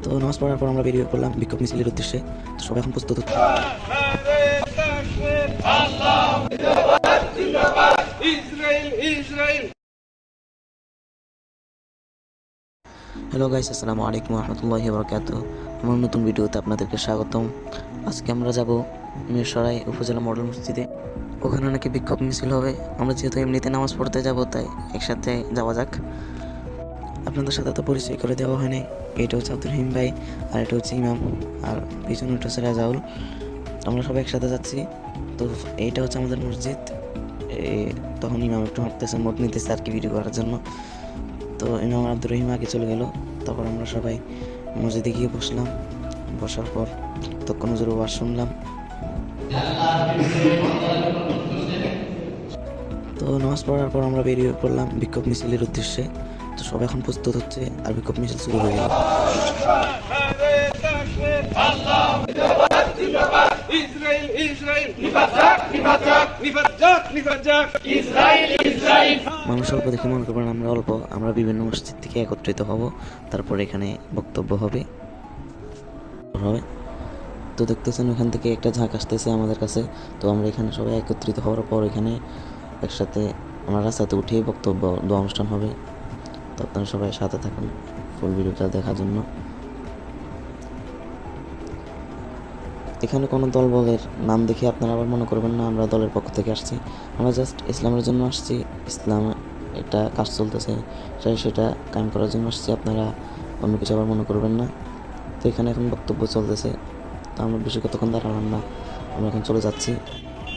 তো নামাজ পড়ার পর আমরা বেরিয়ে পড়লাম বিক্ষোভ মিছিলের উদ্দেশ্যে। তো সবাই এখন প্রস্তুত হচ্ছে। হ্যালো গাইস, আসসালামু আলাইকুম রহমতুল্লাহি ওয়া বারাকাতুহু। আমার নতুন ভিডিওতে আপনাদেরকে স্বাগতম। আজকে আমরা যাব মিরসরাই উপজেলা মডেল মসজিদে। ওখানে নাকি বিক্ষোভ মিছিল হবে। আমরা যেহেতু এমনিতে নামাজ পড়তে যাব, তাই একসাথে যাওয়া যাক। আপনাদের সাথে তো পরিচয় করে দেওয়া হয়নি। এটা হচ্ছে আব্দুর রহিম ভাই, আর এটা হচ্ছে ইমাম, আর পিছনে হচ্ছে রাজাউল। আমরা সবাই একসাথে যাচ্ছি। তো এইটা হচ্ছে আমাদের মসজিদ। তখন ইমাম একটু হাঁটতেছে, মোট নিতেছে আর কি ভিডিও করার জন্য। তো ইমাম আব্দুর রহিম আগে চলে গেল। তারপর আমরা সবাই মসজিদে গিয়ে বসলাম। বসার পর তখন হুজুর ওয়াজ শুনলাম। তো নামাজ পড়ার পর আমরা বেরিয়ে পড়লাম বিক্ষোভ মিছিলের উদ্দেশ্যে। তো সবাই এখন প্রস্তুত হচ্ছে, আর বিক্ষোভ মিছিল শুরু হয়ে গেল। মানুষ অল্প দেখে মনে করবেন আমরা অল্প। আমরা বিভিন্ন মসজিদ থেকে একত্রিত হব, তারপর এখানে বক্তব্য হবে। তো দেখতেছেন ওখান থেকে একটা ঝাঁক আসতেছে আমাদের কাছে। তো আমরা এখানে সবাই একত্রিত হওয়ার পর এখানে একসাথে আমরা রাস্তাতে উঠে বক্তব্য দোয়া অনুষ্ঠান হবে। তো আপনারা সবাই সাথে থাকুন ফুল ভিডিওটা দেখার জন্য। এখানে কোনো দল বলের নাম দেখে আপনারা আবার মনে করবেন না আমরা দলের পক্ষ থেকে আসছি। আমরা জাস্ট ইসলামের জন্য আসছি। ইসলাম একটা কাজ চলতেছে, সেটা কায়েম করার জন্য আসছি। আপনারা অন্য কিছু আবার মনে করবেন না। তো এখানে এখন বক্তব্য চলতেছে। তো আমরা বেশি কতক্ষণ দাঁড়ালাম না, আমরা এখন চলে যাচ্ছি,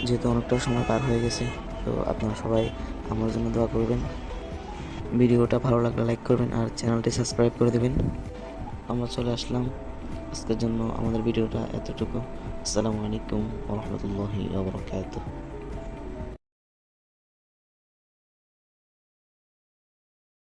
যেহেতু অনেকটা সময় পার হয়ে গেছে। তো আপনারা সবাই আমার জন্য দোয়া করবেন। ভিডিওটা ভালো লাগলে লাইক করবেন, আর চ্যানেলটি সাবস্ক্রাইব করে দেবেন। আমরা চলে আসলাম। আজকের জন্য আমাদের ভিডিওটা এতটুকু। আসসালামু আলাইকুম ওয়া রাহমাতুল্লাহি ওয়া বারাকাতুহু।